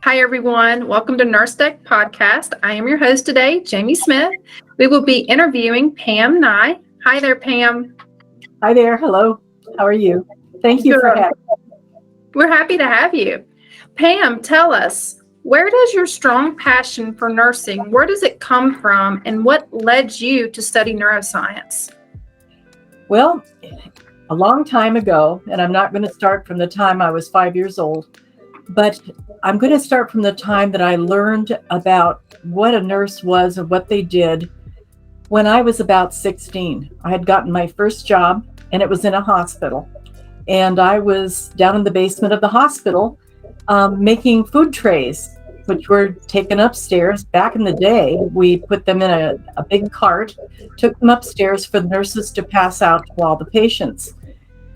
Hi, everyone. Welcome to Nurse Deck Podcast. I am your host today, Jamie Smith. We will be interviewing Pam Nye. Hi there, Pam. Hi there. Hello. How are you? Thank you for having me. We're happy to have you. Pam, tell us, where does your strong passion for nursing, where does it come from, and what led you to study neuroscience? Well, a long time ago, and I'm not going to start from the time I was 5 years old, but I'm going to start from the time that I learned about what a nurse was and what they did when I was about 16. I had gotten my first job, and it was in a hospital. And I was down in the basement of the hospital making food trays, which were taken upstairs. Back in the day, we put them in a big cart, took them upstairs for the nurses to pass out to all the patients.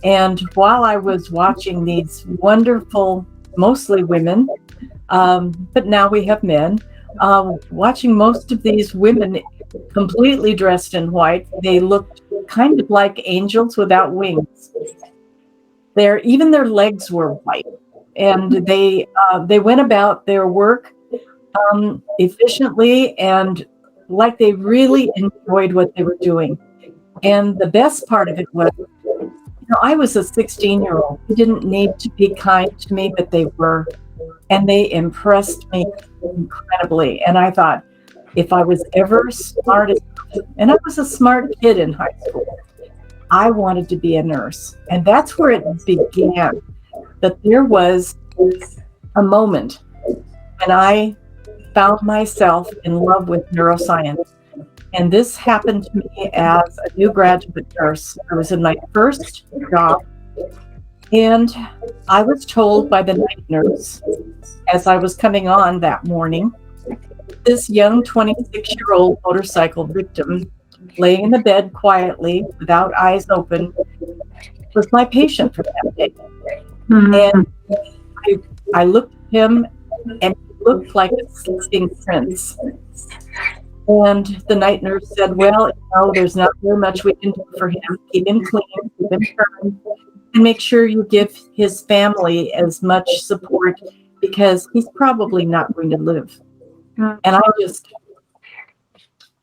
And while I was watching these wonderful, mostly women, but now we have men, watching most of these women completely dressed in white, they looked kind of like angels without wings. Even their legs were white. And they went about their work efficiently and like they really enjoyed what they were doing. And the best part of it was, I was a 16-year-old. They didn't need to be kind to me, but they were. And they impressed me incredibly. And I thought, if I was ever smart, and I was a smart kid in high school, I wanted to be a nurse. And that's where it began. That there was a moment when I found myself in love with neuroscience. And this happened to me as a new graduate nurse. I was in my first job, and I was told by the night nurse as I was coming on that morning, this young 26-year-old motorcycle victim laying in the bed quietly without eyes open was my patient for that day. And I looked at him, and he looked like a sleeping prince. And the night nurse said, well, there's not very much we can do for him. Keep him clean, keep him turned, and make sure you give his family as much support because he's probably not going to live. And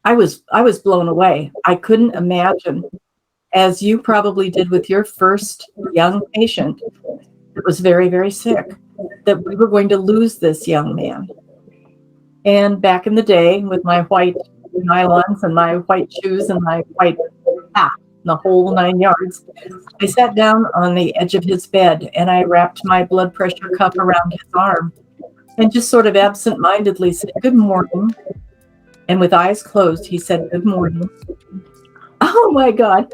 I was blown away. I couldn't imagine, as you probably did with your first young patient that was very, very sick, that we were going to lose this young man. And back in the day, with my white nylons and my white shoes and my white hat, the whole 9 yards, I sat down on the edge of his bed and I wrapped my blood pressure cuff around his arm and just sort of absent-mindedly said, good morning. And with eyes closed, he said, good morning. Oh my God.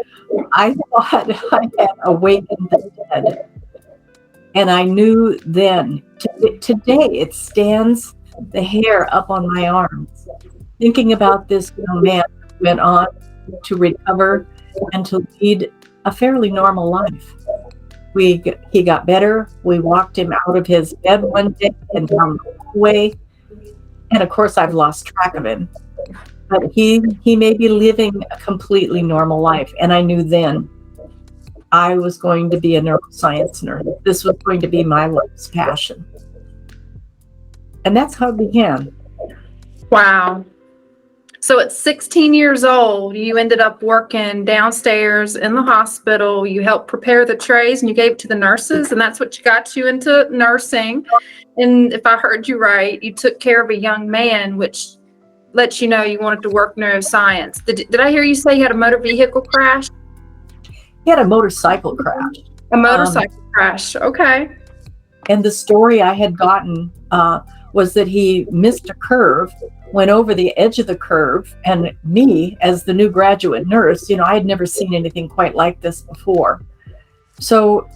I thought I had awakened the dead. And I knew then, today it stands the hair up on my arms, thinking about this young man who went on to recover and to lead a fairly normal life. He got better. We walked him out of his bed one day and down the hallway. And of course, I've lost track of him. But he may be living a completely normal life. And I knew then I was going to be a neuroscience nurse. This was going to be my life's passion. And that's how it began. Wow. So at 16 years old, you ended up working downstairs in the hospital. You helped prepare the trays and you gave it to the nurses, and that's what got you into nursing. And if I heard you right, you took care of a young man, which lets you know you wanted to work neuroscience. Did I hear you say you had a motor vehicle crash? He had a motorcycle crash. A motorcycle crash. Okay. And the story I had gotten was that he missed a curve, went over the edge of the curve, and me, as the new graduate nurse, I had never seen anything quite like this before. So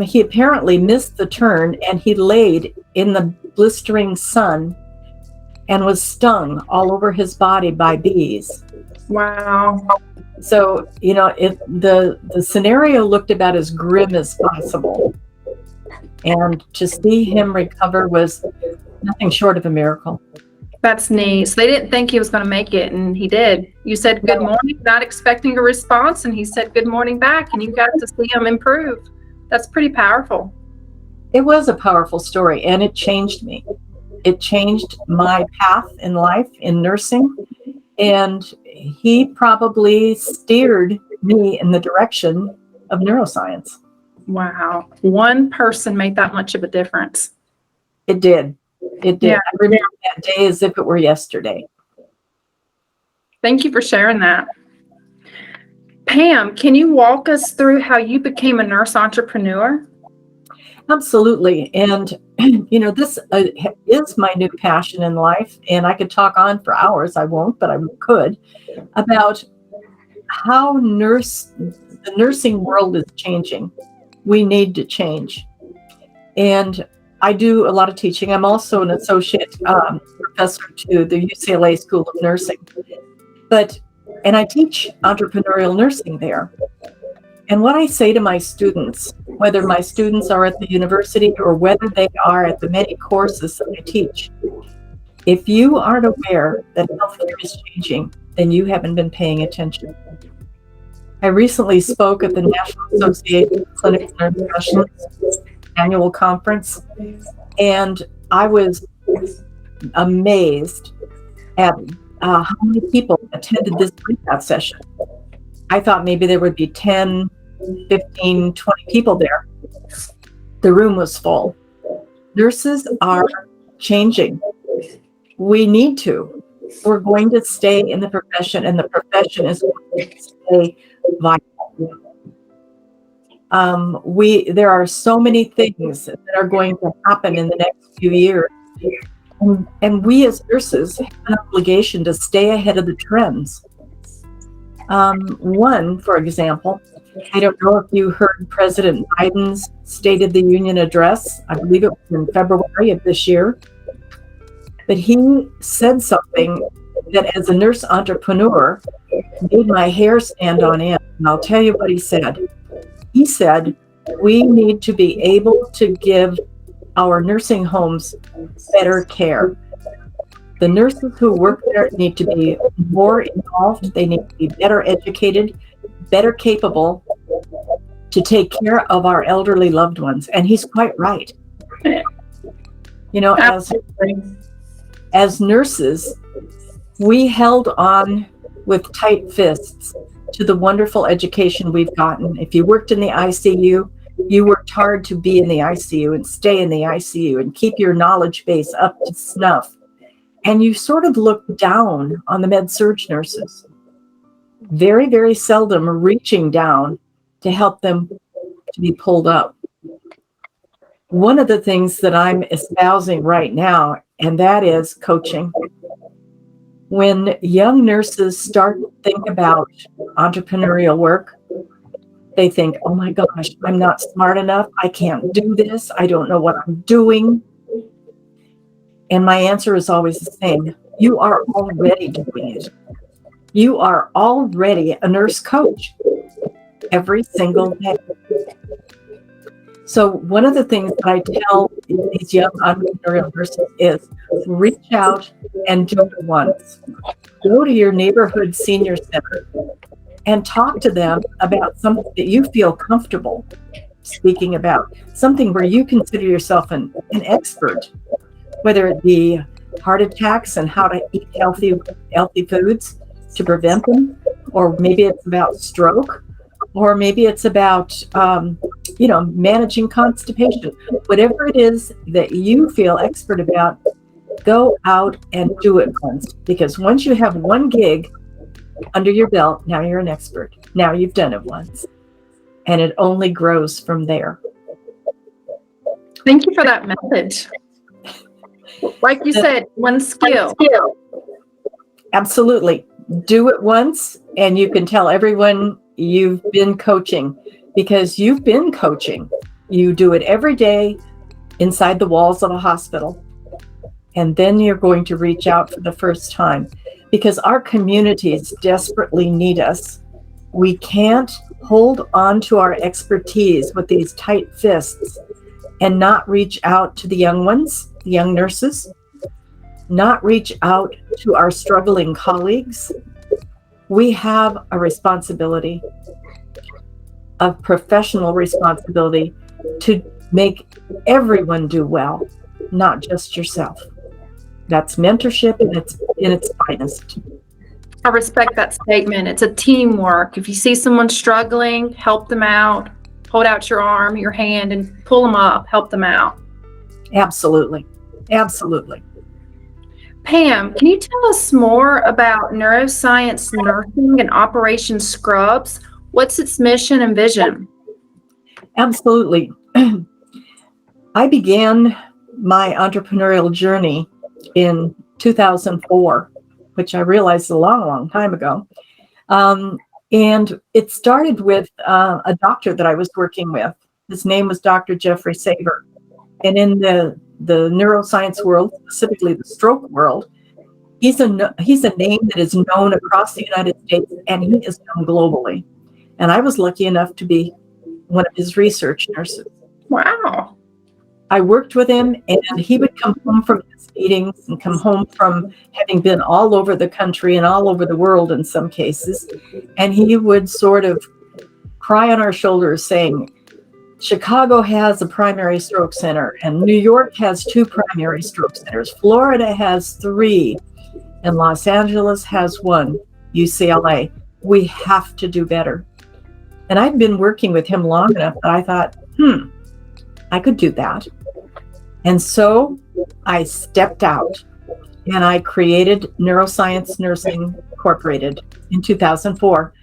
he apparently missed the turn, and he laid in the blistering sun and was stung all over his body by bees. Wow. So, the scenario looked about as grim as possible. And to see him recover was nothing short of a miracle. That's neat. So they didn't think he was going to make it, and he did. You said good morning, not expecting a response, and he said good morning back, and you got to see him improve. That's pretty powerful. It was a powerful story, and it changed me. It changed my path in life in nursing, and he probably steered me in the direction of neuroscience. Wow. One person made that much of a difference. It did. It did. Yeah. I remember that day as if it were yesterday. Thank you for sharing that. Pam, can you walk us through how you became a nurse entrepreneur? Absolutely. And, this is my new passion in life. And I could talk on for hours. I won't, but I could, about how the nursing world is changing. We need to change. And I do a lot of teaching. I'm also an associate professor to the UCLA School of Nursing. And I teach entrepreneurial nursing there. And what I say to my students, whether my students are at the university or whether they are at the many courses that I teach, if you aren't aware that healthcare is changing, then you haven't been paying attention. I recently spoke at the National Association of Clinical Nurse Specialists annual conference, and I was amazed at how many people attended this breakout session. I thought maybe there would be 10, 15, 20 people there. The room was full. Nurses are changing. We need to. We're going to stay in the profession, and the profession is going to stay vital. There are so many things that are going to happen in the next few years. And we as nurses have an obligation to stay ahead of the trends. One, for example, I don't know if you heard President Biden's State of the Union address. I believe it was in February of this year. But he said something that as a nurse entrepreneur made my hair stand on end. And I'll tell you what he said. He said, we need to be able to give our nursing homes better care. The nurses who work there need to be more involved. They need to be better educated, better capable to take care of our elderly loved ones. And he's quite right. As nurses, we held on with tight fists to the wonderful education we've gotten. If you worked in the ICU, you worked hard to be in the ICU and stay in the ICU and keep your knowledge base up to snuff. And you sort of look down on the med-surg nurses, very, very seldom reaching down to help them to be pulled up. One of the things that I'm espousing right now, and that is coaching. When young nurses start to think about entrepreneurial work, they think, oh my gosh, I'm not smart enough. I can't do this. I don't know what I'm doing. And my answer is always the same. You are already doing it. You are already a nurse coach every single day. So one of the things that I tell these young entrepreneurial nurses is reach out and do it once. Go to your neighborhood senior center and talk to them about something that you feel comfortable speaking about, something where you consider yourself an expert, whether it be heart attacks and how to eat healthy foods to prevent them, or maybe it's about stroke, or maybe it's about managing constipation. Whatever it is that you feel expert about, go out and do it once, because once you have one gig under your belt, now you're an expert. Now you've done it once, and it only grows from there. Thank you for that message. Like you said, one skill. Absolutely. Do it once, and you can tell everyone you've been coaching, because you've been coaching. You do it every day inside the walls of a hospital, and then you're going to reach out for the first time, because our communities desperately need us. We can't hold on to our expertise with these tight fists and not reach out to the young ones, the young nurses, not reach out to our struggling colleagues. We have a responsibility, a professional responsibility to make everyone do well, not just yourself. That's mentorship in its finest. I respect that statement. It's a teamwork. If you see someone struggling, help them out. Hold out your arm, your hand, and pull them up, help them out. Absolutely. Absolutely. Pam, can you tell us more about neuroscience nursing and Operation Scrubs? What's its mission and vision? Absolutely. I began my entrepreneurial journey in 2004, which I realized is a long, long time ago. And it started with a doctor that I was working with. His name was Dr. Jeffrey Saver. And in the neuroscience world, specifically the stroke world, he's a name that is known across the United States, and he is known globally. And I was lucky enough to be one of his research nurses. Wow. I worked with him, and he would come home from his meetings and come home from having been all over the country and all over the world in some cases. And he would sort of cry on our shoulders saying, Chicago has a primary stroke center, and New York has 2 primary stroke centers. Florida has 3, and Los Angeles has 1, UCLA. We have to do better. And I'd been working with him long enough that I thought, I could do that. And so I stepped out and I created Neuroscience Nursing Incorporated in 2004.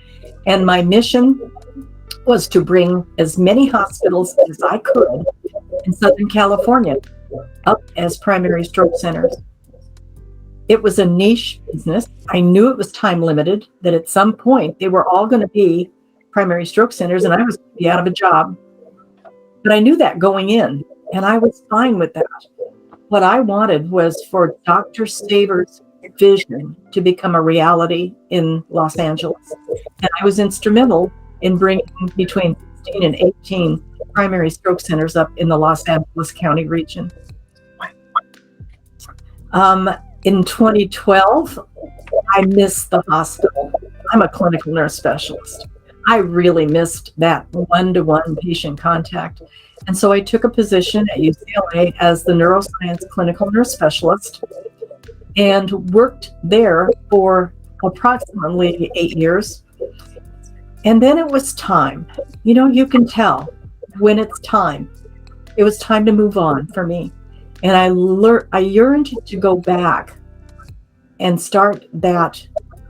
And my mission was to bring as many hospitals as I could in Southern California up as primary stroke centers. It was a niche business. I knew it was time limited, that at some point they were all going to be primary stroke centers and I was going to be out of a job. But I knew that going in, and I was fine with that. What I wanted was for Dr. Saver's vision to become a reality in Los Angeles. And I was instrumental in bringing between 16 and 18 primary stroke centers up in the Los Angeles County region. In 2012, I missed the hospital. I'm a clinical nurse specialist. I really missed that one-to-one patient contact. And so I took a position at UCLA as the neuroscience clinical nurse specialist and worked there for approximately 8 years. And then it was time. You know, you can tell when it's time. It was time to move on for me. And I yearned to go back and start that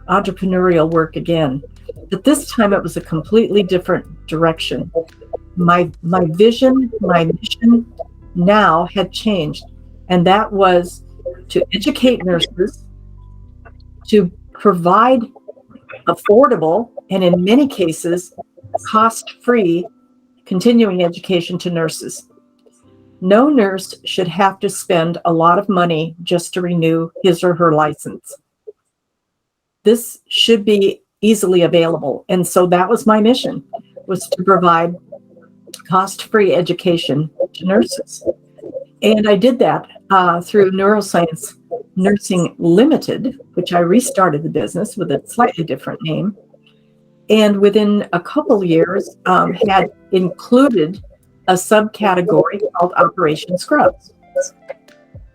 entrepreneurial work again. But this time it was a completely different direction. My vision, my mission now had changed. And that was to educate nurses, to provide affordable and in many cases cost-free continuing education to nurses. No nurse should have to spend a lot of money just to renew his or her license. This should be easily available. And so that was my mission, was to provide cost-free education to nurses. And I did that through Neuroscience Nursing Limited, which I restarted the business with a slightly different name. And within a couple years, had included a subcategory called Operation Scrubs.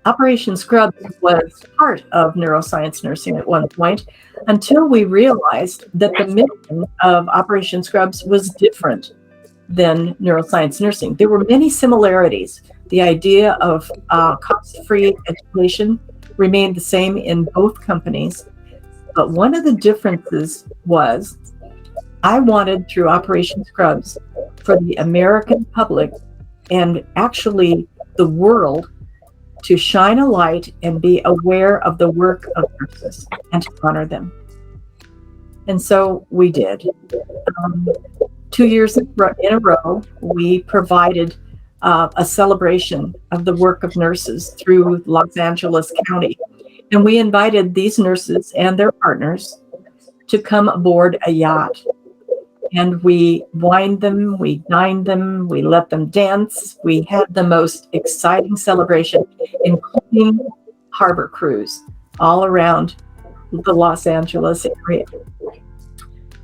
Operation Scrubs was part of neuroscience nursing at one point, until we realized that the mission of Operation Scrubs was different than neuroscience nursing. There were many similarities. The idea of cost-free education remained the same in both companies, but one of the differences was I wanted, through Operation Scrubs, for the American public and actually the world to shine a light and be aware of the work of nurses and to honor them. And so we did. 2 years in a row, we provided a celebration of the work of nurses through Los Angeles County. And we invited these nurses and their partners to come aboard a yacht. And we wined them, we dined them, we let them dance. We had the most exciting celebration, including harbor cruise all around the Los Angeles area.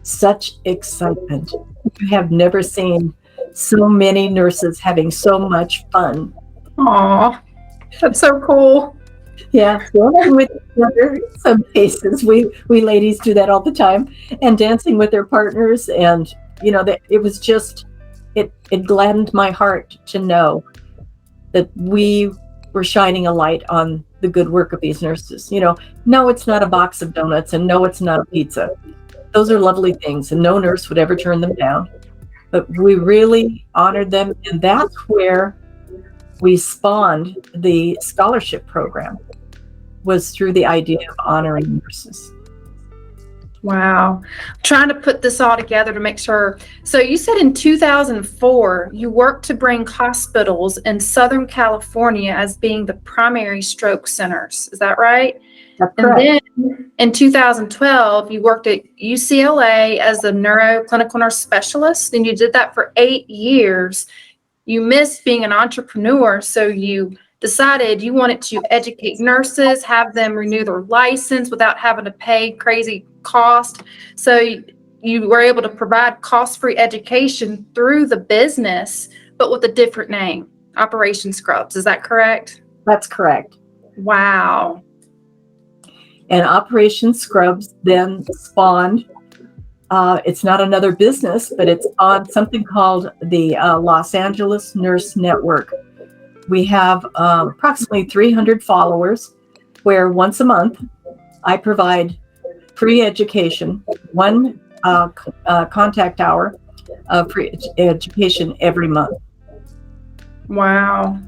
Such excitement. You have never seen so many nurses having so much fun. Aw, that's so cool. Yeah, dancing with each other. In some cases, we ladies do that all the time, and dancing with their partners. And that it was just it gladdened my heart to know that we were shining a light on the good work of these nurses. No, it's not a box of donuts, and no, it's not a pizza. Those are lovely things, and no nurse would ever turn them down. But we really honored them, and that's where we spawned the scholarship program, was through the idea of honoring nurses. Wow. Trying to put this all together to make sure. So you said in 2004, you worked to bring hospitals in Southern California as being the primary stroke centers. Is that right? That's And correct. then in 2012, you worked at UCLA as a neuroclinical nurse specialist, and you did that for 8 years. You missed being an entrepreneur, so you decided you wanted to educate nurses, have them renew their license without having to pay crazy cost. So you were able to provide cost-free education through the business, but with a different name, Operation Scrubs. Is that correct? That's correct. Wow. And Operation Scrubs then spawned, it's not another business, but it's on something called the Los Angeles Nurse Network. We have approximately 300 followers, where once a month I provide free education, one contact hour of free education every month. Wow.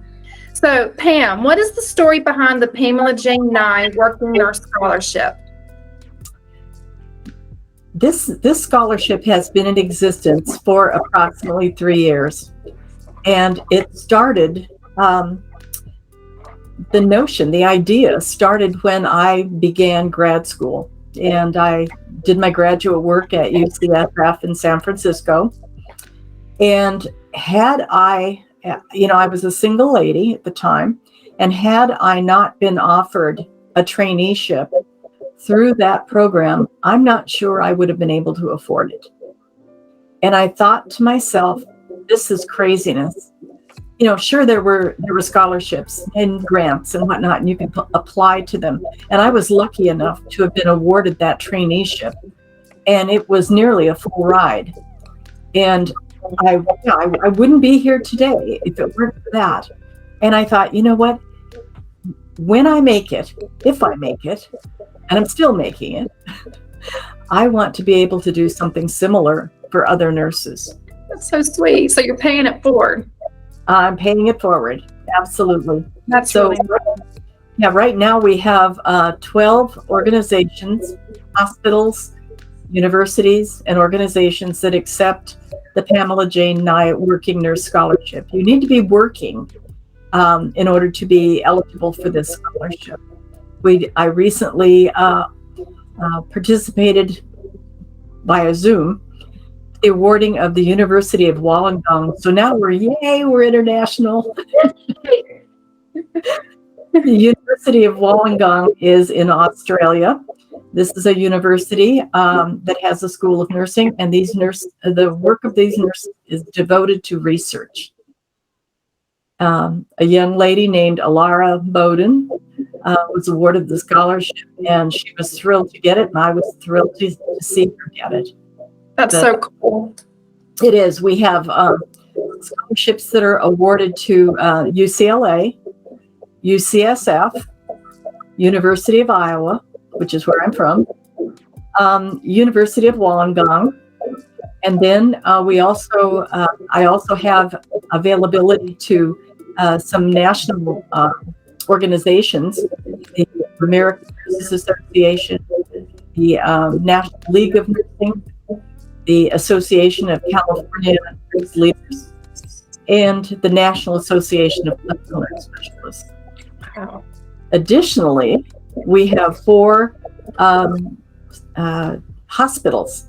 So, Pam, what is the story behind the Pamela J Nye Working Nurse Scholarship? This scholarship has been in existence for approximately 3 years, and it started. The idea started when I began grad school, and I did my graduate work at UCSF in San Francisco. And had I was a single lady at the time, and had I not been offered a traineeship through that program, I'm not sure I would have been able to afford it. And I thought to myself, this is craziness. Sure, there were scholarships and grants and whatnot, and you can apply to them. And I was lucky enough to have been awarded that traineeship, and it was nearly a full ride. And I wouldn't be here today if it weren't for that. And I thought, you know what? When I make it, if I make it, and I'm still making it, I want to be able to do something similar for other nurses. That's so sweet. So you're paying it forward. I'm paying it forward. Absolutely. That's So, really yeah, right now we have 12 organizations, hospitals, universities, and organizations that accept the Pamela J Nye Working Nurse Scholarship. You need to be working in order to be eligible for this scholarship. I recently participated via Zoom the awarding of the University of Wollongong. So now we're international. The University of Wollongong is in Australia. This is a university that has a school of nursing, and the work of these nurses is devoted to research. A young lady named Alara Bowden was awarded the scholarship, and she was thrilled to get it, and I was thrilled to see her get it. That's so cool. It is. We have scholarships that are awarded to UCLA, UCSF, University of Iowa, which is where I'm from, University of Wollongong, and then I also have availability to some national organizations, the American Nurses Association, the National League of Nursing, the Association of California Nurse Leaders, and the National Association of Clinical Nurse Specialists. Wow. Additionally, we have 4 hospitals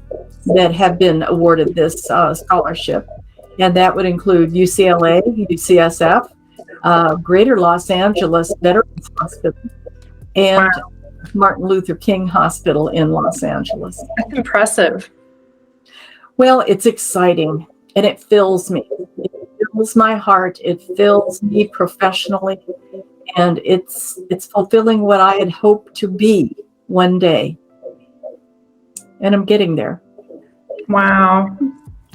that have been awarded this scholarship, and that would include UCLA, UCSF, Greater Los Angeles Veterans Hospital, and Martin Luther King Hospital in Los Angeles. That's impressive. Well, it's exciting and it fills me. It fills my heart. It fills me professionally, and it's fulfilling what I had hoped to be one day, and I'm getting there. Wow.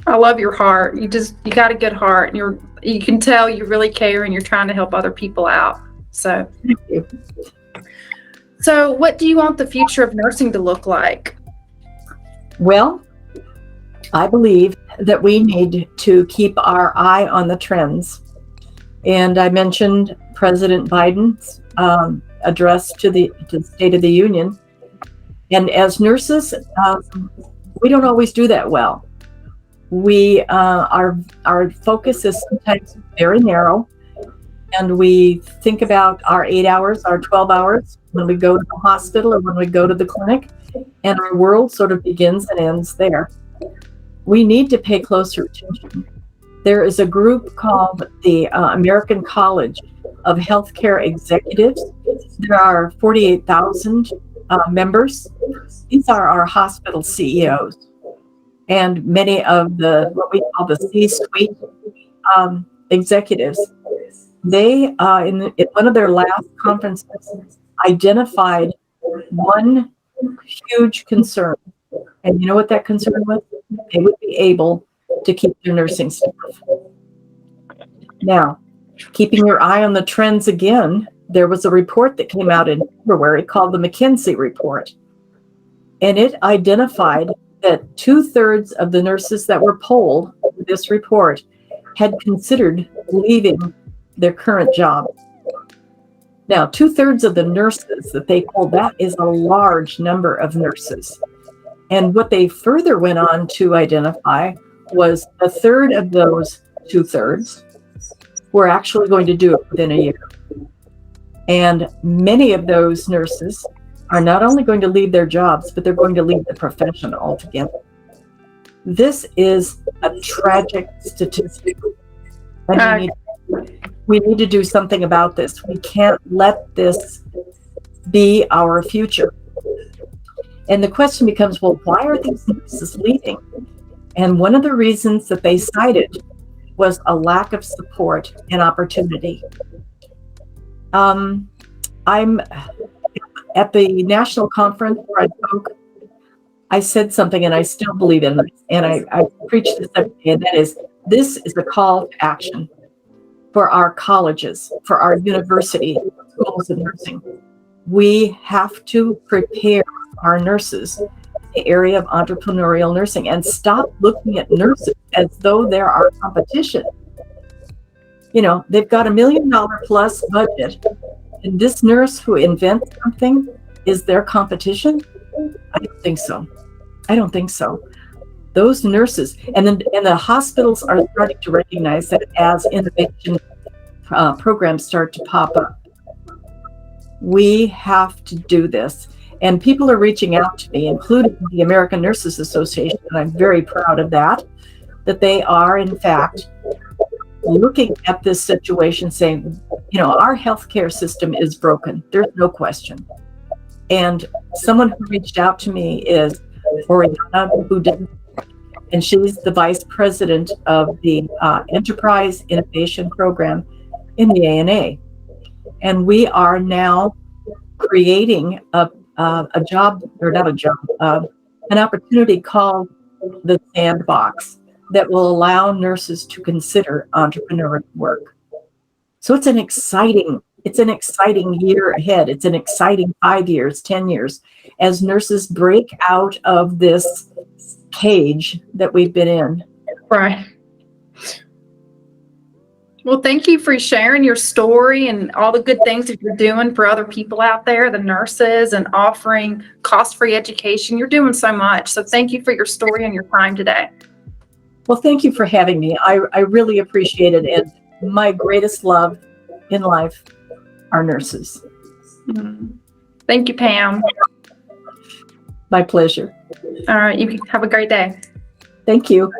I love your heart. You got a good heart, and you can tell you really care and you're trying to help other people out. So, Thank you. So what do you want the future of nursing to look like? Well, I believe that we need to keep our eye on the trends. And I mentioned President Biden's address to the State of the Union. And as nurses, we don't always do that well. We our focus is sometimes very narrow, and we think about our 8 hours, our 12 hours when we go to the hospital or when we go to the clinic, and our world sort of begins and ends there. We need to pay closer attention. There is a group called the American College of Healthcare Executives. There are 48,000 members. These are our hospital CEOs. And many of what we call the C-suite executives, they, in one of their last conferences, identified one huge concern. And you know what that concern was? They would be able to keep their nursing staff. Now, keeping your eye on the trends again, there was a report that came out in February called the McKinsey report. And it identified that 2/3 of the nurses that were polled in this report had considered leaving their current job. Now, 2/3 of the nurses that they polled, that is a large number of nurses. And what they further went on to identify was 1/3 of those 2/3 were actually going to do it within a year. And many of those nurses are not only going to leave their jobs, but they're going to leave the profession altogether. This is a tragic statistic. And we need to do something about this. We can't let this be our future. And the question becomes, well, why are these nurses leaving? And one of the reasons that they cited was a lack of support and opportunity. I'm at the national conference where I spoke, I said something, and I still believe in this, and I preach this every day, and that is, this is a call to action for our colleges, for our university schools of nursing. We have to prepare our nurses in the area of entrepreneurial nursing and stop looking at nurses as though they're our competition. You know, they've got $1 million plus budget, and this nurse who invents something is their competition? I don't think so. I don't think so. Those nurses, and the hospitals are starting to recognize that as innovation programs start to pop up. We have to do this. And people are reaching out to me, including the American Nurses Association, and I'm very proud of that they are, in fact, looking at this situation saying, you know, our healthcare system is broken. There's no question. And someone who reached out to me is Oriana, and she's the vice president of the Enterprise Innovation Program in the ANA. And we are now creating a job, or not a job, an opportunity called the Sandbox that will allow nurses to consider entrepreneurial work. So it's an exciting year ahead. It's an exciting 5 years, 10 years, as nurses break out of this cage that we've been in. Right. Well, thank you for sharing your story and all the good things that you're doing for other people out there, the nurses, and offering cost-free education. You're doing so much. So thank you for your story and your time today. Well, thank you for having me. I really appreciate it. And my greatest love in life are nurses. Thank you, Pam. My pleasure. All right. You have a great day. Thank you.